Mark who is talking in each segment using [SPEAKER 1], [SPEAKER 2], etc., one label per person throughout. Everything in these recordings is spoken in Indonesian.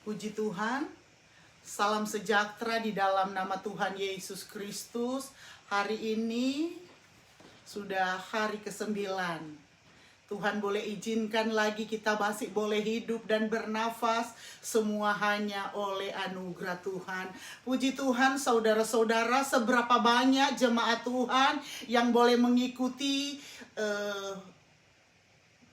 [SPEAKER 1] Puji Tuhan, salam sejahtera di dalam nama Tuhan Yesus Kristus. Hari ini sudah hari ke-9. Tuhan boleh izinkan lagi kita masih boleh hidup dan bernafas. Semua hanya oleh anugerah Tuhan. Puji Tuhan, saudara-saudara, seberapa banyak jemaat Tuhan yang boleh mengikuti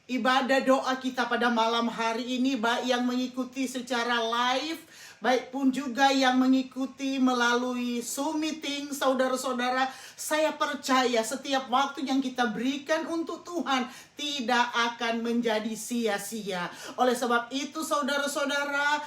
[SPEAKER 1] ibadah doa kita pada malam hari ini, baik yang mengikuti secara live, baik pun juga yang mengikuti melalui Zoom meeting. Saudara-saudara, saya percaya setiap waktu yang kita berikan untuk Tuhan tidak akan menjadi sia-sia. Oleh sebab itu, saudara-saudara,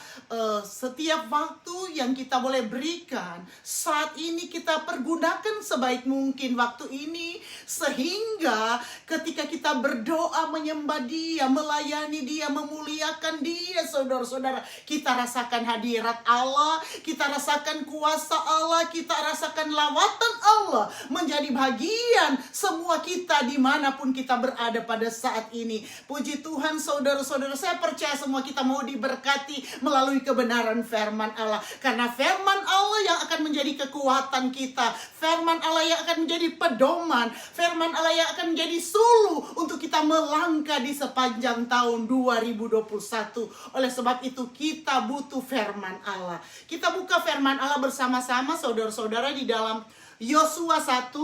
[SPEAKER 1] setiap waktu yang kita boleh berikan saat ini kita pergunakan sebaik mungkin waktu ini, sehingga ketika kita berdoa menyembah Dia, melayani Dia, memuliakan Dia, saudara-saudara, kita rasakan hadirat Allah, kita rasakan kuasa Allah, kita rasakan lawatan Allah menjadi bagian semua kita dimanapun kita berada pada saat ini. Puji Tuhan, saudara-saudara, saya percaya semua kita mau diberkati melalui kebenaran firman Allah, karena firman Allah yang akan menjadi kekuatan kita, firman Allah yang akan menjadi pedoman, firman Allah yang akan menjadi suluh untuk kita melangkah di sepanjang tahun 2021. Oleh sebab itu kita butuh firman Allah. Kita buka firman Allah bersama-sama, saudara-saudara, di dalam Yosua 1.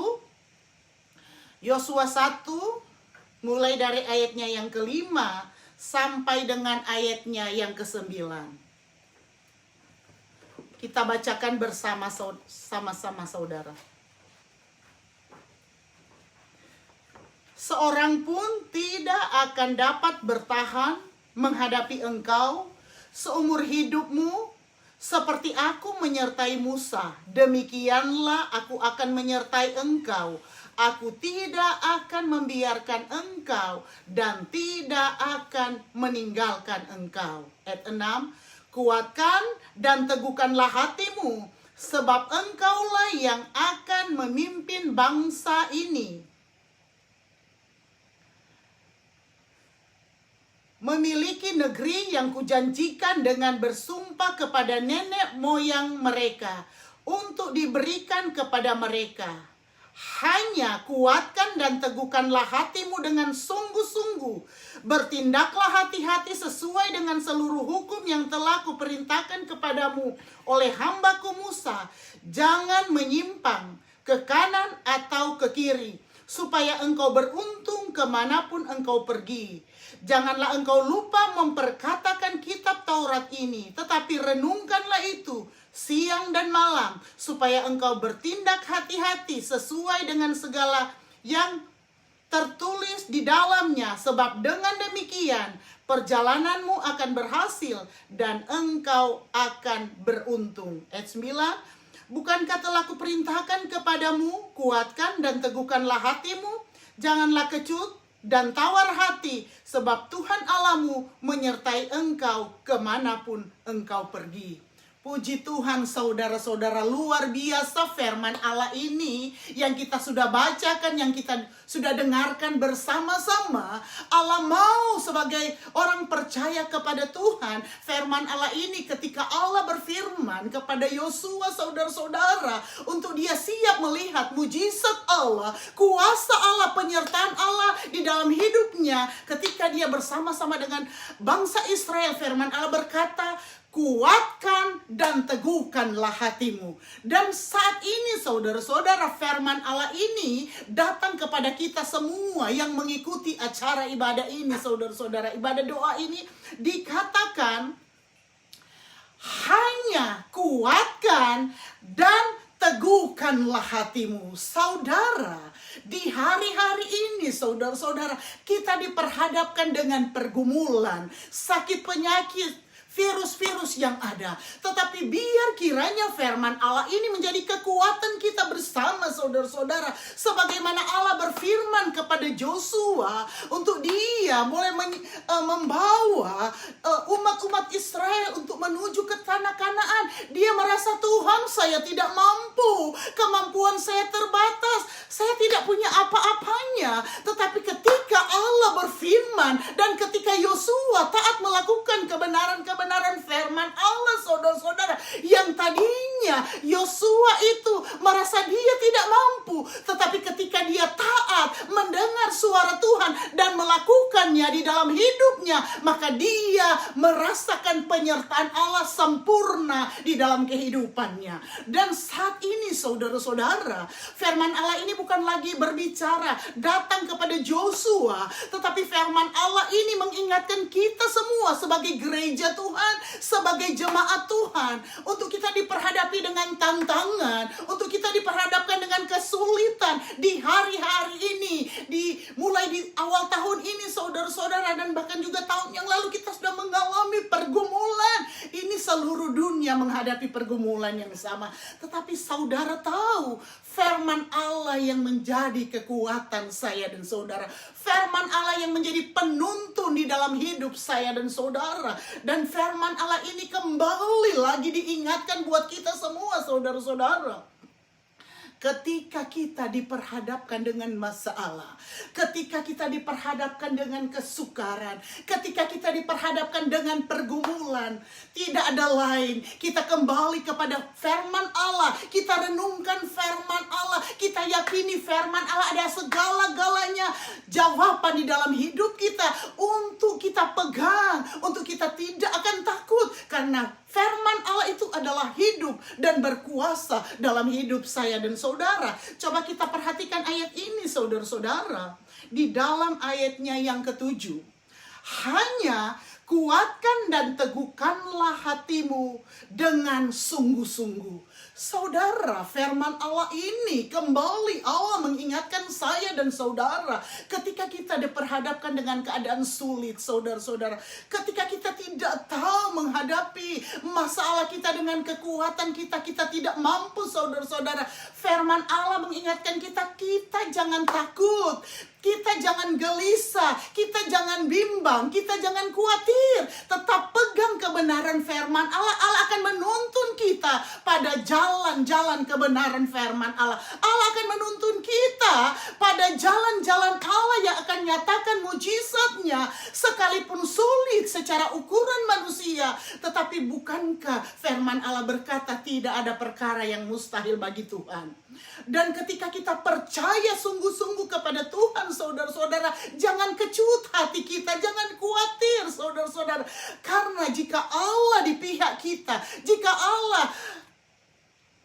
[SPEAKER 1] Yosua 1 mulai dari ayatnya yang ke-5 sampai dengan ayatnya yang ke-9. Kita bacakan bersama-sama, saudara. Seorang pun tidak akan dapat bertahan menghadapi engkau seumur hidupmu, seperti aku menyertai Musa, demikianlah aku akan menyertai engkau. Aku tidak akan membiarkan engkau dan tidak akan meninggalkan engkau. Ayat 6, kuatkan dan teguhkanlah hatimu, sebab engkaulah yang akan memimpin bangsa ini. Memiliki negeri yang kujanjikan dengan bersumpah kepada nenek moyang mereka untuk diberikan kepada mereka. Hanya kuatkan dan teguhkanlah hatimu dengan sungguh-sungguh. Bertindaklah hati-hati sesuai dengan seluruh hukum yang telah kuperintahkan kepadamu oleh hambaku Musa. Jangan menyimpang ke kanan atau ke kiri, supaya engkau beruntung kemanapun engkau pergi. Janganlah engkau lupa memperkatakan kitab Taurat ini, tetapi renungkanlah itu siang dan malam, supaya engkau bertindak hati-hati sesuai dengan segala yang tertulis di dalamnya. Sebab dengan demikian perjalananmu akan berhasil dan engkau akan beruntung. Ayat 9, bukankah telah kuperintahkan kepadamu, kuatkan dan teguhkanlah hatimu, janganlah kecut dan tawar hati, sebab Tuhan Allahmu menyertai engkau kemanapun engkau pergi. Puji Tuhan, saudara-saudara, luar biasa firman Allah ini yang kita sudah bacakan, yang kita sudah dengarkan bersama-sama. Allah mau sebagai orang percaya kepada Tuhan, firman Allah ini ketika Allah berfirman kepada Yosua, saudara-saudara, untuk dia siap melihat mujizat Allah, kuasa Allah, penyertaan Allah di dalam hidupnya ketika dia bersama-sama dengan bangsa Israel. Firman Allah berkata, kuatkan dan teguhkanlah hatimu. Dan saat ini, saudara-saudara, firman Allah ini datang kepada kita semua yang mengikuti acara ibadah ini, saudara-saudara. Ibadah doa ini dikatakan, hanya kuatkan dan teguhkanlah hatimu. Saudara, di hari-hari ini, saudara-saudara, kita diperhadapkan dengan pergumulan, sakit, penyakit, virus-virus yang ada. Tetapi biar kiranya firman Allah ini menjadi kekuatan kita bersama, saudara-saudara. Sebagaimana Allah berfirman kepada Joshua untuk dia boleh membawa umat-umat Israel untuk menuju ke tanah Kanaan. Dia merasa, Tuhan, saya tidak mampu, kemampuan saya terbatas, saya tidak punya apa-apanya. Tetapi ketika Allah berfirman dan ketika Yosua taat melakukan kebenaran-kebenaran firman firman Allah, saudara-saudara. Yang tadinya Yosua itu merasa dia tidak mampu, tetapi ketika dia taat mendengar suara Tuhan dan melakukannya di dalam hidupnya, maka dia merasakan penyertaan Allah sempurna di dalam kehidupannya. Dan saat ini saudara-saudara, firman Allah ini bukan lagi berbicara datang kepada Joshua, tetapi firman Allah ini mengingatkan kita semua sebagai gereja Tuhan, sebagai jemaat Tuhan, untuk kita diperhadapi dengan tantangan, untuk kita diperhadapkan dengan kesulitan di hari-hari ini, mulai di awal tahun ini saudara-saudara, dan bahkan juga tahun yang lalu kita sudah mengalami pergumulan. Ini seluruh dunia menghadapi pergumulan yang sama. Tetapi saudara tahu, firman Allah yang menjadi kekuatan saya dan saudara. Firman Allah yang menjadi penuntun di dalam hidup saya dan saudara. Dan firman Allah ini kembali lagi diingatkan buat kita semua saudara-saudara. Ketika kita diperhadapkan dengan masalah, ketika kita diperhadapkan dengan kesukaran, ketika kita diperhadapkan dengan pergumulan, tidak ada lain. Kita kembali kepada firman Allah, kita renungkan firman Allah, kita yakini firman Allah ada segala-galanya jawaban di dalam hidup kita, untuk kita pegang, untuk kita tidak akan takut, karena firman Allah itu adalah hidup dan berkuasa dalam hidup saya dan saudara. Coba kita perhatikan ayat ini saudara-saudara. Di dalam ayatnya yang ke-7. Hanya kuatkan dan teguhkanlah hatimu dengan sungguh-sungguh. Saudara, firman Allah ini kembali Allah mengingatkan saya dan saudara. Ketika kita diperhadapkan dengan keadaan sulit, saudara-saudara. Ketika kita tidak tahu menghadapi masalah kita dengan kekuatan kita, kita tidak mampu saudara-saudara. Firman Allah mengingatkan kita, kita jangan takut. Kita jangan gelisah, kita jangan bimbang, kita jangan khawatir. Tetap pegang kebenaran firman Allah. Allah akan menuntun kita pada jalan-jalan kebenaran firman Allah. Allah akan menuntun kita pada jalan-jalan Allah yang akan nyatakan mujizatnya. Sekalipun sulit secara ukuran manusia, tetapi bukankah firman Allah berkata tidak ada perkara yang mustahil bagi Tuhan. Dan ketika kita percaya sungguh-sungguh kepada Tuhan, saudara-saudara, jangan kecut hati kita, jangan khawatir, saudara-saudara. Karena jika Allah di pihak kita, jika Allah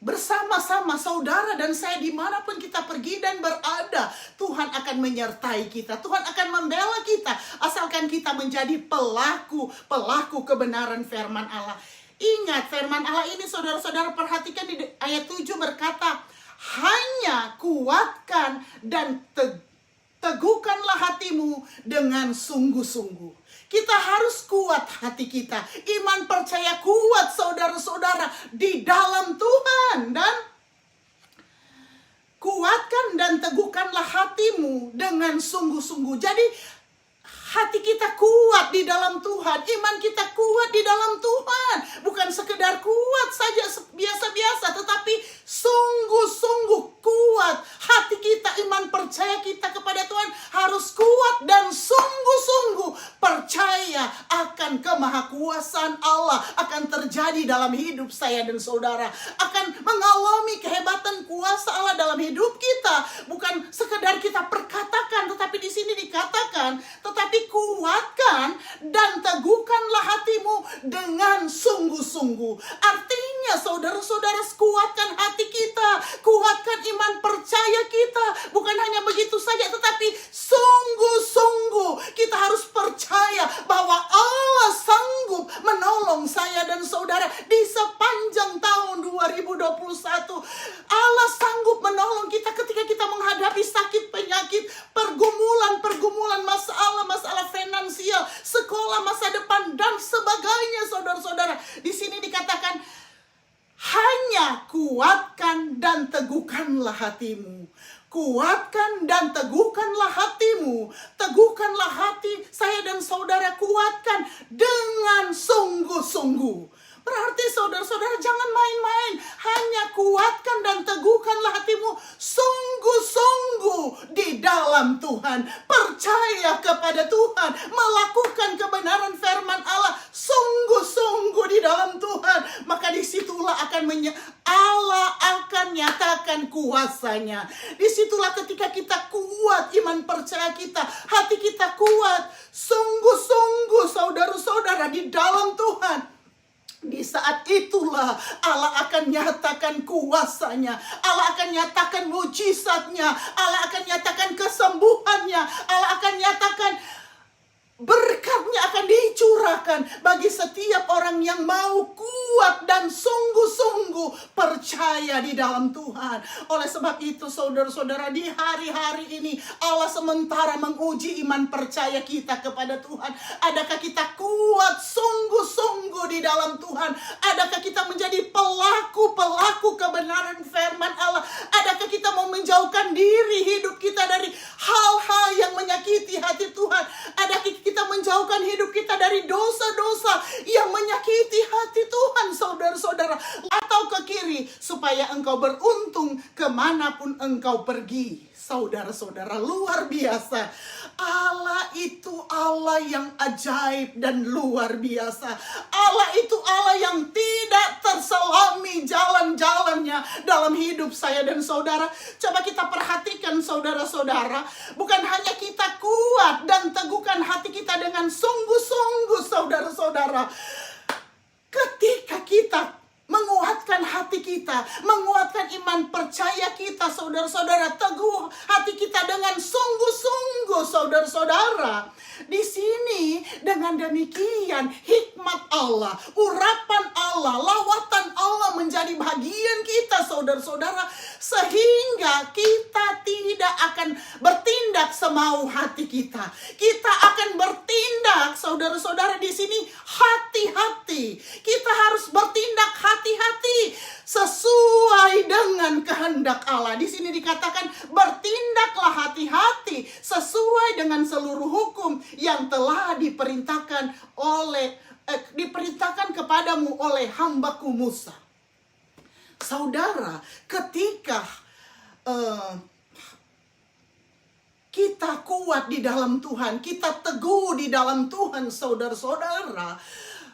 [SPEAKER 1] bersama-sama saudara dan saya dimanapun kita pergi dan berada, Tuhan akan menyertai kita, Tuhan akan membela kita, asalkan kita menjadi pelaku kebenaran firman Allah. Ingat, firman Allah ini saudara-saudara perhatikan di ayat 7 berkata, hanya kuatkan dan teguhkanlah hatimu dengan sungguh-sungguh. Kita harus kuat hati kita. Iman percaya kuat saudara-saudara di dalam Tuhan. Dan kuatkan dan teguhkanlah hatimu dengan sungguh-sungguh. Jadi hati kita kuat di dalam Tuhan. Iman kita kuat di dalam Tuhan. Bukan sekedar kuat saja biasa-biasa, tetapi sungguh-sungguh kuat. Hati kita, iman percaya kita kepada Tuhan harus kuat dan sungguh-sungguh percaya akan kemahakuasaan Allah akan terjadi dalam hidup saya dan saudara. Akan mengalami kehebatan kuasa Allah dalam hidup kita. Bukan sekedar kita perkatakan, tetapi di sini dikatakan, tetapi kuatkan dan teguhkanlah hatimu dengan sungguh-sungguh. Artinya saudara-saudara, kuatkan hati kita, kuatkan iman percaya kita. Bukan hanya begitu saja, tetapi sungguh-sungguh kita harus percaya bahwa Allah sanggup menolong saya dan saudara di sepanjang tahun 2021. Allah sanggup menolong kita ketika kita menghadapi sakit, penyakit, pergumulan, masalah finansial, sekolah, masa depan, dan sebagainya, saudara-saudara. Di sini dikatakan, hanya kuatkan dan teguhkanlah hatimu. Kuatkan dan teguhkanlah hatimu. Teguhkanlah hati saya dan saudara, kuatkan dengan sungguh-sungguh. Berarti saudara-saudara jangan main-main. Hanya kuatkan dan teguhkanlah hatimu sungguh-sungguh di dalam Tuhan. Percaya kepada Tuhan. Melakukan kebenaran firman Allah sungguh-sungguh di dalam maka disitulah Allah akan nyatakan kuasanya. Disitulah ketika kita kuat, iman percaya kita, hati kita kuat, sungguh-sungguh saudara-saudara di dalam Tuhan. Di saat itulah Allah akan nyatakan kuasanya, Allah akan nyatakan mujizatnya, Allah akan nyatakan kesembuhannya, Allah akan nyatakan berkatnya akan dicurahkan bagi setiap orang yang mau kuat dan sungguh-sungguh percaya di dalam Tuhan. Oleh sebab itu saudara-saudara, di hari-hari ini Allah sementara menguji iman percaya kita kepada Tuhan. Adakah kita kuat sungguh-sungguh di dalam Tuhan? Adakah kita menjadi pelaku-pelaku kebenaran firman Allah? Adakah kita mau menjauhkan diri hidup kita dari hal-hal yang menyakiti hati Tuhan? Adakah kita menjauhkan hidup kita dari dosa-dosa yang menyakiti hati Tuhan, saudara-saudara, atau ke kiri, supaya engkau beruntung kemanapun engkau pergi. Saudara-saudara, luar biasa. Allah itu Allah yang ajaib dan luar biasa. Allah itu Allah yang tidak terselami jalan-jalannya dalam hidup saya dan saudara. Coba kita perhatikan saudara-saudara, bukan hanya kita kuat dan teguhkan hati kita dengan sungguh-sungguh, saudara-saudara. Ketika kita menguatkan hati kita, menguatkan iman percaya kita, saudara-saudara, teguh hati kita dengan sungguh-sungguh, saudara-saudara. Di sini dengan demikian hikmat Allah, urapan Allah, lawatan Allah menjadi bagian kita, saudara-saudara, sehingga kita tidak akan bertindak semau hati kita. Kita akan bertindak, saudara-saudara, di sini hati-hati. Kita harus bertindak hati-hati sesuai dengan kehendak Allah. Di sini dikatakan bertindaklah hati-hati sesuai dengan seluruh hukum yang telah diperintahkan kepadamu oleh hambaku Musa. Saudara, ketika kita kuat di dalam Tuhan, kita teguh di dalam Tuhan, saudara-saudara,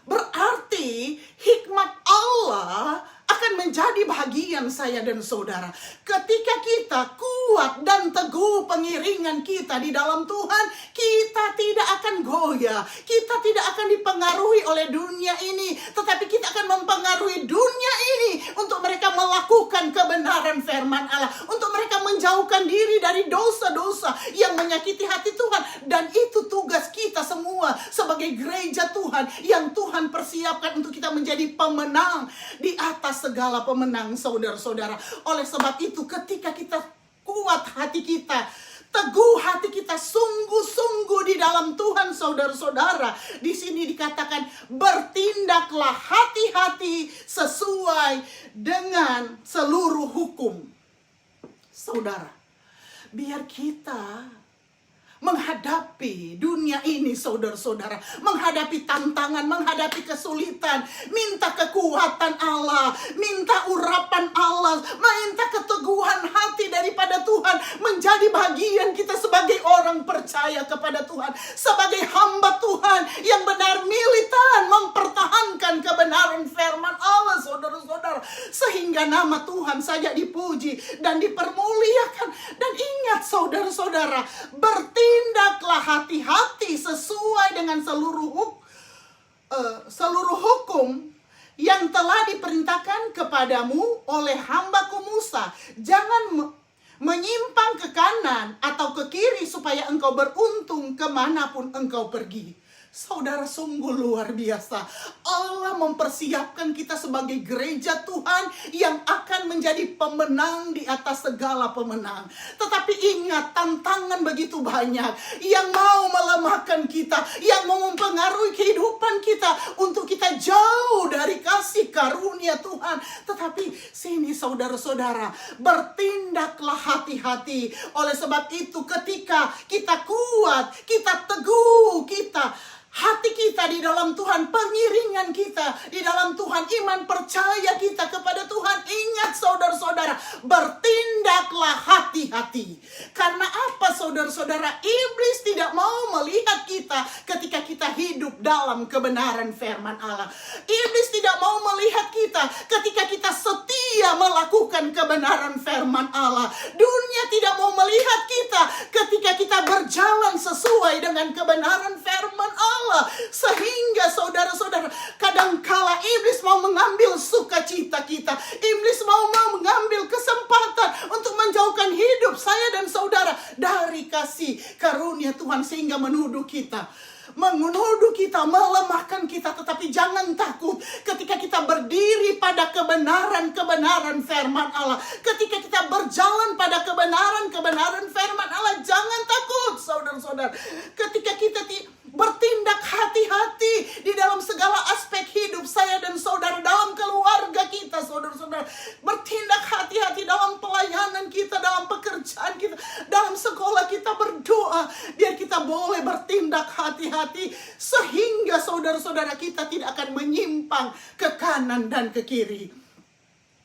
[SPEAKER 1] berarti hikmat Allah akan menjadi bagian saya dan saudara. Ketika kita kuat dan teguh pengiringan kita di dalam Tuhan, kita tidak akan goyah. Kita tidak akan dipengaruhi oleh dunia ini, tetapi kita akan mempengaruhi dunia ini untuk mereka melakukan kebenaran firman Allah, untuk mereka menjauhkan diri dari dosa-dosa yang menyakiti hati Tuhan. Dan itu tugas kita semua sebagai gereja Tuhan yang Tuhan persiapkan untuk kita menjadi pemenang di atas segala pemenang, saudara-saudara. Oleh sebab itu, ketika kita kuat hati kita, teguh hati kita, sungguh-sungguh di dalam Tuhan, saudara-saudara, di sini dikatakan bertindaklah hati-hati sesuai dengan seluruh hukum. Saudara, biar kita menghadapi dunia ini, saudara-saudara, menghadapi tantangan, menghadapi kesulitan, minta kekuatan Allah, minta urapan Allah, minta keteguhan hati daripada Tuhan, menjadi bagian kita sebagai orang percaya kepada Tuhan, sebagai hamba Tuhan yang benar militan mempertahankan kebenaran firman Allah, saudara-saudara, sehingga nama Tuhan saja dipuji dan dipermuliakan. Dan ingat, saudara-saudara, bertindaklah hati-hati sesuai dengan seluruh hukum yang telah diperintahkan kepadamu oleh hambaku Musa. Jangan menyimpang ke kanan atau ke kiri supaya engkau beruntung kemanapun engkau pergi. Saudara, sungguh luar biasa. Allah mempersiapkan kita sebagai gereja Tuhan yang akan menjadi pemenang di atas segala pemenang. Tetapi ingat, tantangan begitu banyak yang mau melemahkan kita, yang mau mempengaruhi kehidupan kita untuk kita jauh dari kasih karunia Tuhan. Tetapi sini, saudara-saudara, bertindaklah hati-hati. Oleh sebab itu, ketika kita kuat, kita teguh, kita hati kita di dalam Tuhan, pengiringan kita di dalam Tuhan, iman percaya kita kepada Tuhan. Ingat saudara-saudara, bertindaklah hati-hati. Karena apa saudara-saudara? Iblis tidak mau melihat kita ketika kita hidup dalam kebenaran firman Allah. Iblis tidak mau melihat kita ketika kita setia melakukan kebenaran firman Allah. Dunia tidak mau melihat kita ketika kita berjalan sesuai dengan kebenaran firman Allah. Sehingga saudara-saudara, kadangkala iblis mau mengambil sukacita kita. Iblis mau mengambil kesempatan untuk menjauhkan hidup saya dan saudara dari kasih karunia Tuhan, sehingga menuduh kita, melemahkan kita. Tetapi jangan takut ketika kita berdiri pada kebenaran firman Allah. Ketika kita berjalan pada kebenaran firman Allah, jangan takut saudara-saudara. Ketika kita bertindak hati-hati di dalam segala aspek hidup saya dan saudara, dalam keluarga kita saudara-saudara. Bertindak hati-hati dalam pelayanan kita, dalam pekerjaan kita, dalam sekolah kita. Berdoa biar kita boleh bertindak hati-hati, sehingga saudara-saudara kita tidak akan menyimpang ke kanan dan ke kiri.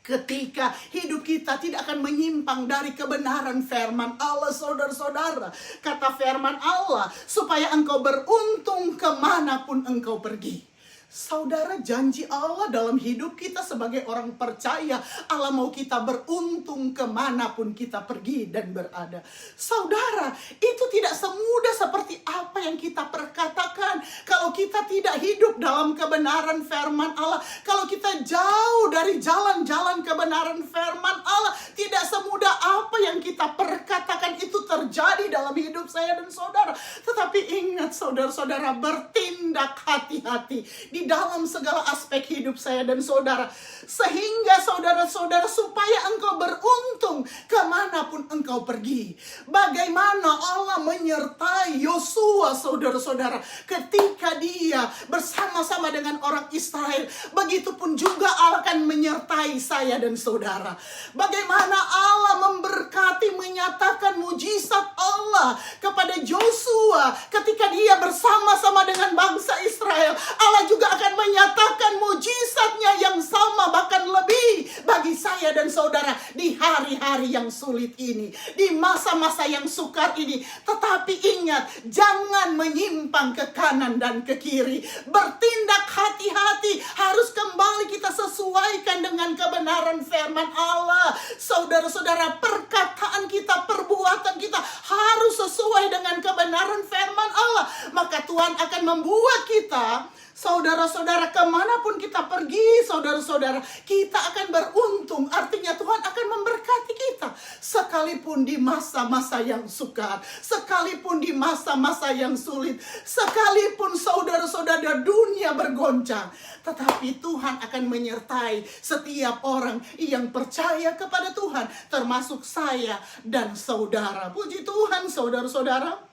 [SPEAKER 1] Ketika hidup kita tidak akan menyimpang dari kebenaran firman Allah saudara-saudara. Kata firman Allah, supaya engkau beruntung kemanapun engkau pergi. Saudara, janji Allah dalam hidup kita sebagai orang percaya, Allah mau kita beruntung kemanapun kita pergi dan berada. Saudara, itu tidak semudah seperti apa yang kita perkatakan. Kalau kita tidak hidup dalam kebenaran firman Allah, kalau kita jauh dari jalan-jalan kebenaran firman Allah, tidak semudah apa yang kita perkatakan itu terjadi dalam hidup saya dan saudara. Tetapi ingat saudara-saudara, bertindak hati-hati di dalam segala aspek hidup saya dan saudara, sehingga saudara-saudara, supaya engkau beruntung kemanapun engkau pergi. Bagaimana Allah menyertai Yosua saudara-saudara ketika dia bersama-sama dengan orang Israel, begitupun juga Allah akan menyertai saya dan saudara. Bagaimana Allah memberkati, menyatakan mujizat Allah kepada Yosua ketika dia bersama-sama dengan bangsa Israel, Allah juga akan menyatakan mujizatnya yang sama, bahkan lebih bagi saya dan saudara di hari-hari yang sulit ini, di masa-masa yang sukar ini. Tetapi ingat, jangan menyimpang ke kanan dan ke kiri. Bertindak hati-hati, harus kembali kita sesuaikan dengan kebenaran firman Allah. Saudara-saudara, perkataan kita, perbuatan kita harus sesuai dengan kebenaran firman Allah. Maka Tuhan akan membuat kita, saudara-saudara, kemanapun kita pergi, saudara-saudara, kita akan beruntung. Artinya Tuhan akan memberkati kita. Sekalipun di masa-masa yang sukar, sekalipun di masa-masa yang sulit, sekalipun saudara-saudara dunia bergoncang, tetapi Tuhan akan menyertai setiap orang yang percaya kepada Tuhan, termasuk saya dan saudara. Puji Tuhan saudara-saudara.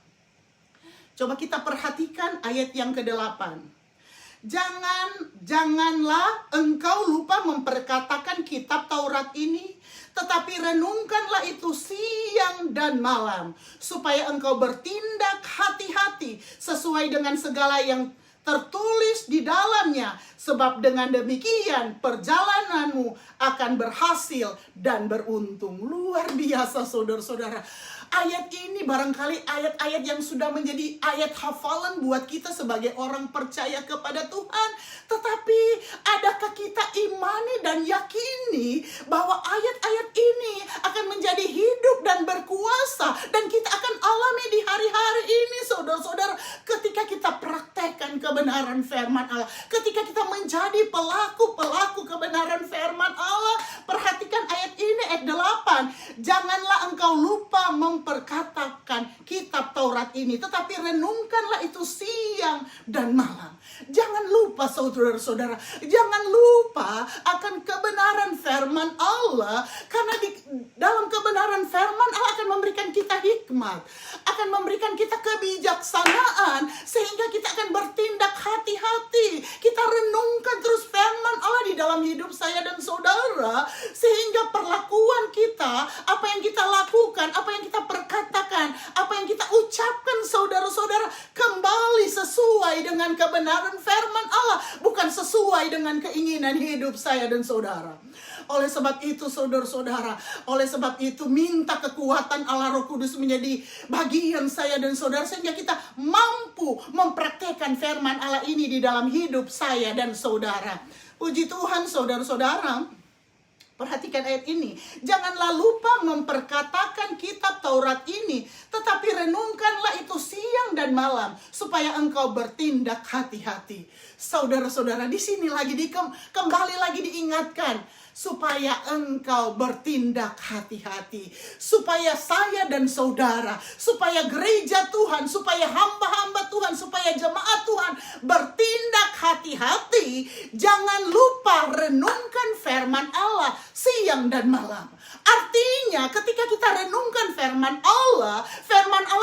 [SPEAKER 1] Coba kita perhatikan ayat yang ke-8. Janganlah engkau lupa memperkatakan kitab Taurat ini, tetapi renungkanlah itu siang dan malam, supaya engkau bertindak hati-hati sesuai dengan segala yang tertulis di dalamnya. Sebab dengan demikian perjalananmu akan berhasil dan beruntung. Luar biasa saudara-saudara. Ayat ini barangkali ayat-ayat yang sudah menjadi ayat hafalan buat kita sebagai orang percaya kepada Tuhan. Tetapi adakah kita imani dan yakini bahwa ayat-ayat ini akan menjadi hidup dan berkuasa, dan kita akan alami di hari-hari ini saudara-saudara, ketika kita praktekkan kebenaran firman Allah, ketika kita menjadi pelaku-pelaku kebenaran firman Allah. Perhatikan ayat ini, ayat 8. Janganlah engkau lupa memperkatakan kitab Taurat ini, tetapi renungkanlah itu siang dan malam. Jangan lupa saudara-saudara, jangan lupa akan kebenaran firman Allah, karena di dalam kebenaran firman Allah akan memberikan kita hikmat, akan memberikan kita kebijaksanaan, sehingga kita akan bertindak hati-hati. Kita renungkan terus firman Allah di dalam hidup saya dan saudara, sehingga perlakuan kita, apa yang kita lakukan, apa yang kita perkatakan, apa yang kita ucapkan saudara-saudara, kembali sesuai dengan keinginan hidup saya dan saudara. Oleh sebab itu saudara-saudara, oleh sebab itu minta kekuatan Allah Roh Kudus menjadi bagian saya dan saudara, sehingga kita mampu mempraktekkan firman Allah ini di dalam hidup saya dan saudara. Puji Tuhan saudara-saudara. Perhatikan ayat ini. Janganlah lupa memperkatakan kitab Taurat ini, tetapi renungkanlah itu siang dan malam, supaya engkau bertindak hati-hati. Saudara-saudara, di sini lagi kembali lagi diingatkan, supaya engkau bertindak hati-hati. Supaya saya dan saudara, supaya gereja Tuhan, supaya hamba-hamba Tuhan, supaya jemaat Tuhan bertindak hati-hati. Jangan lupa renungkan firman Allah siang dan malam. Artinya ketika kita renungkan firman Allah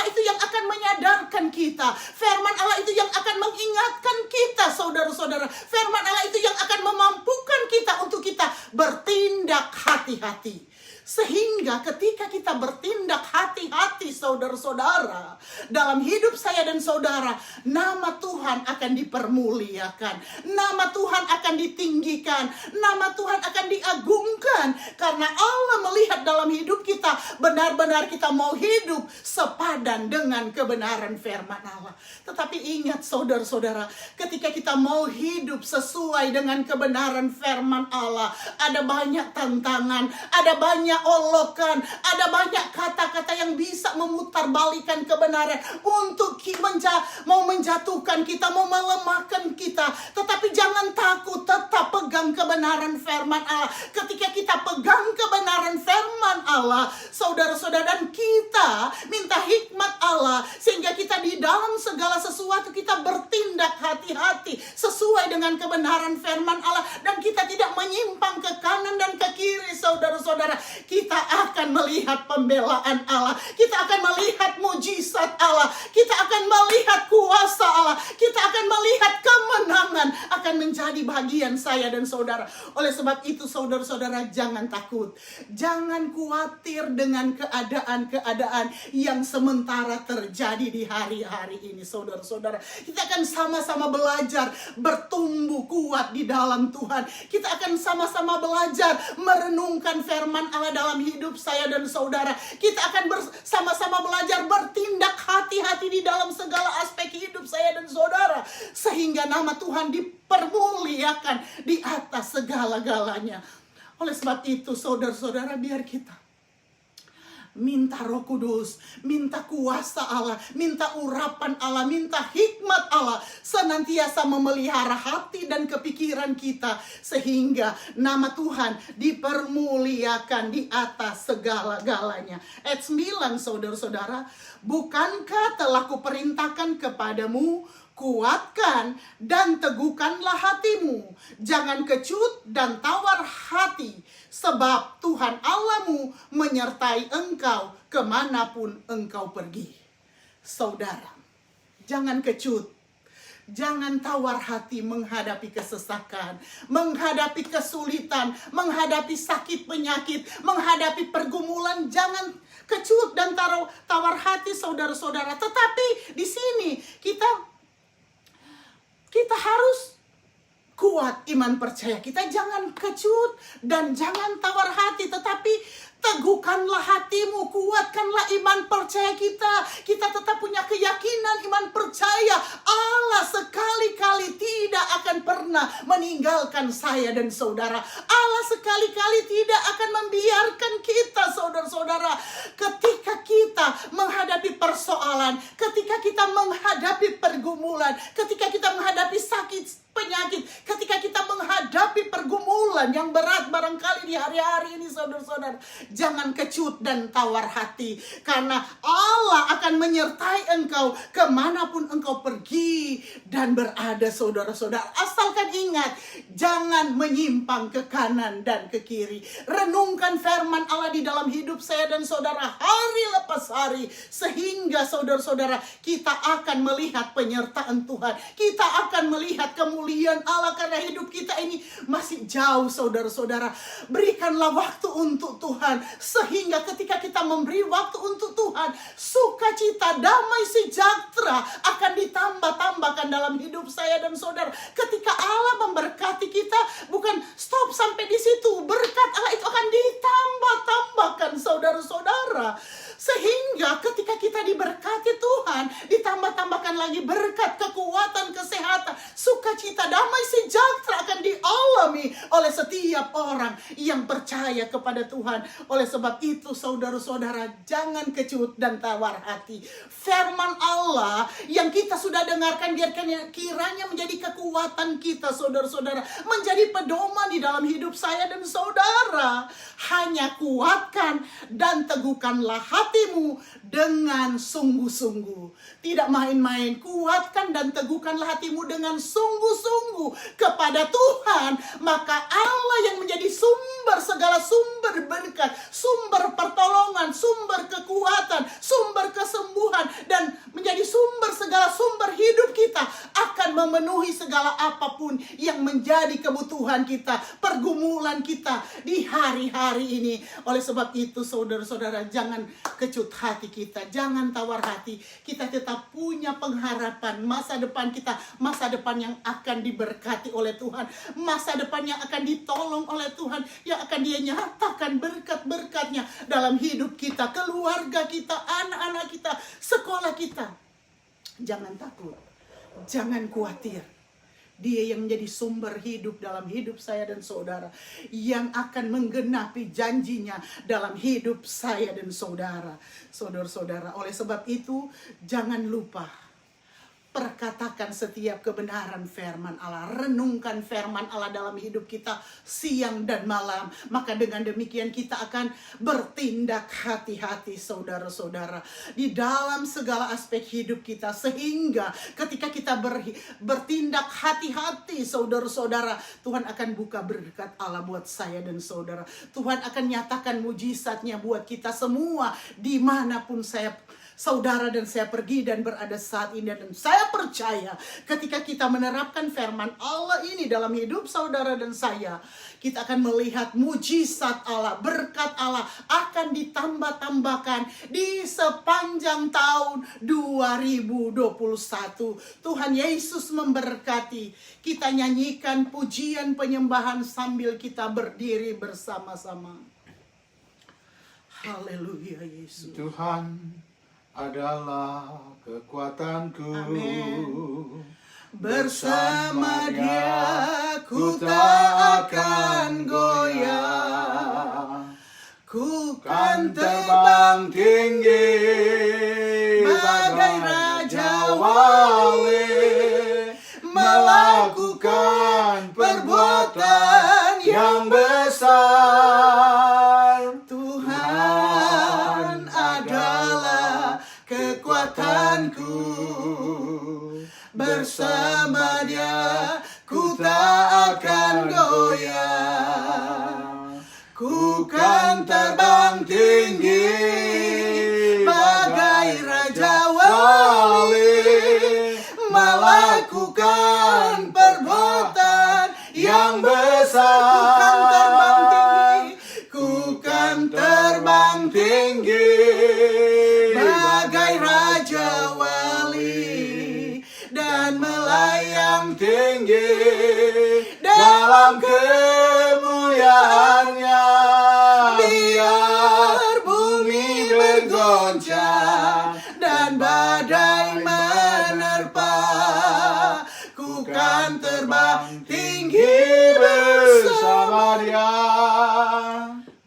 [SPEAKER 1] itu yang akan menyadarkan kita. Firman Allah itu yang akan mengingatkan kita, saudara-saudara. Firman Allah itu yang akan memampukan kita untuk kita bertindak hati-hati. Sehingga ketika kita bertindak hati-hati saudara-saudara, dalam hidup saya dan saudara, nama Tuhan akan dipermuliakan, nama Tuhan akan ditinggikan, nama Tuhan akan diagungkan. Karena Allah melihat dalam hidup kita, benar-benar kita mau hidup sepadan dengan kebenaran firman Allah. Tetapi ingat saudara-saudara, ketika kita mau hidup sesuai dengan kebenaran firman Allah, ada banyak tantangan, ada banyak olokan, ada banyak kata-kata yang bisa memutarbalikan kebenaran untuk mau menjatuhkan kita, mau melemahkan kita. Tetapi jangan takut, tetap pegang kebenaran firman Allah. Ketika kita pegang kebenaran firman Allah, saudara-saudara, dan kita minta hikmat Allah, sehingga kita di dalam segala sesuatu kita bertindak hati-hati sesuai dengan kebenaran firman Allah, dan kita tidak menyimpang ke kanan dan ke kiri, saudara-saudara. Kita akan melihat pembelaan Allah, kita akan melihat mujizat Allah, kita akan melihat kuasa Allah, kita akan melihat kemenangan akan menjadi bagian saya dan saudara. Oleh sebab itu saudara-saudara, jangan takut, jangan khawatir dengan keadaan-keadaan yang sementara terjadi di hari-hari ini, saudara-saudara. Kita akan sama-sama belajar bertumbuh kuat di dalam Tuhan. Kita akan sama-sama belajar merenungkan firman Allah dalam hidup saya dan saudara. Kita akan bersama-sama belajar bertindak hati-hati di dalam segala aspek hidup saya dan saudara, sehingga nama Tuhan dipermuliakan di atas segala-galanya. Oleh sebab itu saudara-saudara, biar kita minta Roh Kudus, minta kuasa Allah, minta urapan Allah, minta hikmat Allah, senantiasa memelihara hati dan kepikiran kita, sehingga nama Tuhan dipermuliakan di atas segala-galanya. Ayat 9, saudara-saudara, bukankah telah kuperintahkan kepadamu, kuatkan dan teguhkanlah hatimu, jangan kecut dan tawar hati, sebab Tuhan Allahmu menyertai engkau kemanapun engkau pergi. Saudara, jangan kecut, jangan tawar hati menghadapi kesesakan, menghadapi kesulitan, menghadapi sakit penyakit, menghadapi pergumulan. Jangan kecut dan tawar hati, saudara-saudara. Tetapi di sini kita harus kuat iman percaya kita. Jangan kecut dan jangan tawar hati, tetapi teguhkanlah hatimu, kuatkanlah iman percaya kita. Kita tetap punya keyakinan, iman percaya Allah sekali-kali tidak akan pernah meninggalkan saya dan saudara. Allah sekali-kali tidak akan membiarkan kita, saudara-saudara. Ketika kita menghadapi persoalan, ketika kita menghadapi pergumulan, ketika kita menghadapi sakit penyakit, ketika kita menghadapi pergumulan yang berat barangkali di hari-hari ini, saudara-saudara, jangan kecut dan tawar hati, karena Allah akan menyertai engkau kemanapun engkau pergi dan berada, saudara-saudara. Asalkan ingat, jangan menyimpang ke kanan dan ke kiri. Renungkan firman Allah di dalam hidup saya dan saudara hari lepas hari, sehingga saudara-saudara, kita akan melihat penyertaan Tuhan, kita akan melihat kemuliaan Allah, karena hidup kita ini masih jauh saudara-saudara, berikanlah waktu untuk Tuhan. Sehingga ketika kita memberi waktu untuk Tuhan, sukacita, damai, sejahtera akan ditambah-tambahkan dalam hidup saya dan saudara. Ketika Allah memberkati kita, bukan stop sampai di situ. Berkat Allah itu akan ditambah-tambahkan saudara-saudara. Sehingga ketika kita diberkati Tuhan, ditambah-tambahkan lagi berkat, kekuatan, kesehatan, sukacita, damai, sejahtera akan dialami oleh setiap orang yang percaya kepada Tuhan. Oleh sebab itu saudara-saudara, jangan kecut dan tawar hati. Firman Allah yang kita sudah dengarkan, biarkan kiranya menjadi kekuatan kita saudara-saudara, menjadi pedoman di dalam hidup saya dan saudara. Hanya kuatkan dan teguhkanlah hatimu dengan sungguh-sungguh. Tidak main-main. Kuatkan dan teguhkanlah hatimu dengan sungguh-sungguh kepada Tuhan. Maka Allah yang menjadi sumber segala sumber berkat, sumber pertolongan, sumber kekuatan, sumber kesembuhan, dan menjadi sumber segala sumber hidup kita, akan memenuhi segala apapun yang menjadi kebutuhan kita, pergumulan kita di hari-hari ini. Oleh sebab itu saudara-saudara, jangan kecut hati kita, jangan tawar hati. Kita tetap punya pengharapan masa depan kita, masa depan yang akan diberkati oleh Tuhan, masa depan yang akan ditolong oleh Tuhan, yang akan Dia nyatakan berkat-berkatnya dalam hidup kita, keluarga kita, anak-anak kita, sekolah kita. Jangan takut, jangan khawatir. Dia yang menjadi sumber hidup dalam hidup saya dan saudara, yang akan menggenapi janjinya dalam hidup saya dan saudara. Saudara-saudara, oleh sebab itu jangan lupa, perkatakan setiap kebenaran firman Allah. Renungkan firman Allah dalam hidup kita siang dan malam. Maka dengan demikian kita akan bertindak hati-hati saudara-saudara di dalam segala aspek hidup kita. Sehingga ketika kita bertindak hati-hati saudara-saudara, Tuhan akan buka berkat Allah buat saya dan saudara. Tuhan akan nyatakan mujizatnya buat kita semua dimanapun saudara dan saya pergi dan berada saat ini. Dan saya percaya ketika kita menerapkan firman Allah ini dalam hidup saudara dan saya, kita akan melihat mujizat Allah, berkat Allah akan ditambah-tambahkan di sepanjang tahun 2021. Tuhan Yesus memberkati. Kita nyanyikan pujian penyembahan sambil kita berdiri bersama-sama. Haleluya Yesus.
[SPEAKER 2] Tuhan adalah kekuatanku.
[SPEAKER 1] Amin. Bersama Dia ku tak akan goyah. Ku kan terbang tinggi bagai Raja Wali, melakukan perbuatan yang besar. Tuhan adalah kekuatanku. Bersama Dia ku tak akan goyah. Ku kan terbang tinggi bagai Raja Wali, melakukan perbuatan yang besar. Ku kan terbang tinggi bagai Raja Wali, dan melayang tinggi dalam kemuliaannya. Biar bumi bergoncang dan badai menerpa, ku kan terbang tinggi bersama Dia.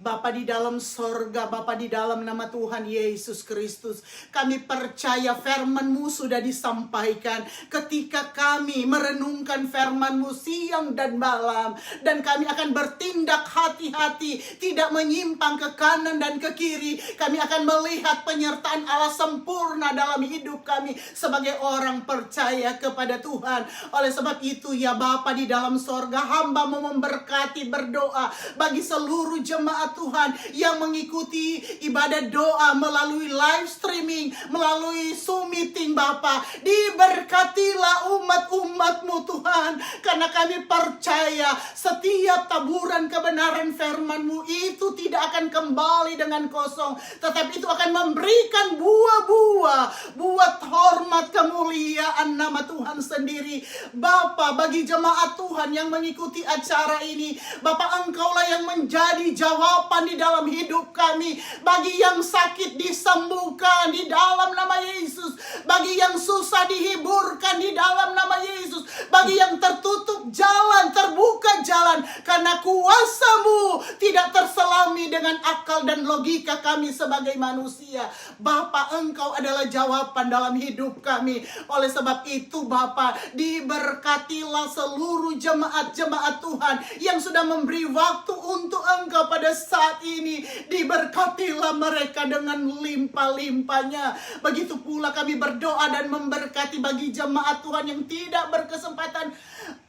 [SPEAKER 1] Bapa di dalam sorga, Bapa di dalam nama Tuhan Yesus Kristus, kami percaya firman-Mu sudah disampaikan ketika kami merenungkan firman-Mu siang dan malam. Dan kami akan bertindak hati-hati, tidak menyimpang ke kanan dan ke kiri. Kami akan melihat penyertaan Allah sempurna dalam hidup kami sebagai orang percaya kepada Tuhan. Oleh sebab itu ya Bapa di dalam sorga, hamba mau memberkati, berdoa bagi seluruh jemaat Tuhan Tuhan yang mengikuti ibadah doa melalui live streaming, melalui Zoom meeting Bapa. Diberkatilah umat-umat-Mu Tuhan, karena kami percaya setiap taburan kebenaran firman-Mu itu tidak akan kembali dengan kosong, tetapi itu akan memberikan buah-buah, buat hormat kemuliaan nama Tuhan sendiri. Bapa, bagi jemaat Tuhan yang mengikuti acara ini, Bapa, Engkaulah yang menjadi jawaban di dalam hidup kami. Bagi yang sakit disembuhkan di dalam nama Yesus, bagi yang susah dihiburkan di dalam nama Yesus, bagi yang tertutup jalan terbuka jalan, karena kuasa-Mu tidak terselami dengan akal dan logika kami sebagai manusia. Bapa, Engkau adalah jawaban dalam hidup kami. Oleh sebab itu Bapa, diberkatilah seluruh jemaat-jemaat Tuhan yang sudah memberi waktu untuk Engkau pada saat ini. Diberkatilah mereka dengan limpah-limpahnya. Begitu pula kami berdoa dan memberkati bagi jemaat Tuhan yang tidak berkesempatan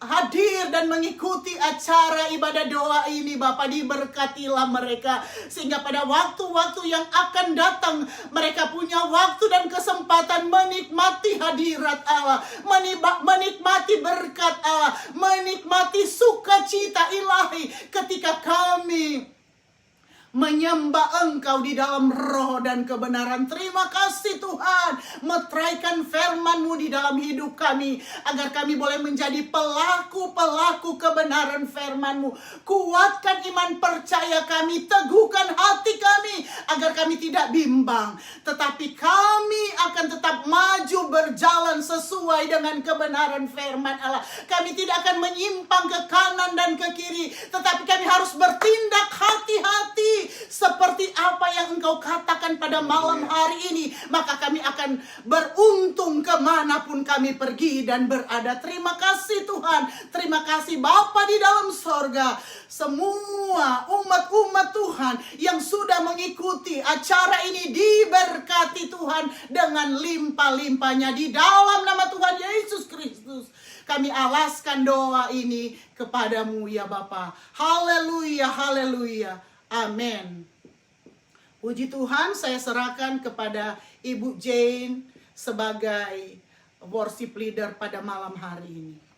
[SPEAKER 1] hadir dan mengikuti acara ibadah doa ini. Bapa, diberkatilah mereka, sehingga pada waktu-waktu yang akan datang mereka punya waktu dan kesempatan menikmati hadirat Allah, menikmati berkat Allah, menikmati sukacita ilahi ketika kami menyembah Engkau di dalam roh dan kebenaran. Terima kasih Tuhan, meteraikan firman-Mu di dalam hidup kami, agar kami boleh menjadi pelaku-pelaku kebenaran firman-Mu. Kuatkan iman percaya kami, teguhkan hati kami, agar kami tidak bimbang, tetapi kami akan tetap maju berjalan sesuai dengan kebenaran firman Allah. Kami tidak akan menyimpang ke kanan dan ke kiri, tetapi kami harus bertindak hati-hati seperti apa yang Engkau katakan pada malam hari ini. Maka kami akan beruntung kemanapun kami pergi dan berada. Terima kasih Tuhan, terima kasih Bapa di dalam sorga. Semua umat-umat Tuhan yang sudah mengikuti acara ini diberkati Tuhan dengan limpah-limpahnya di dalam nama Tuhan Yesus Kristus. Kami alaskan doa ini kepadamu ya Bapa. Haleluya, haleluya. Amin. Puji Tuhan, saya serahkan kepada Ibu Jane sebagai worship leader pada malam hari ini.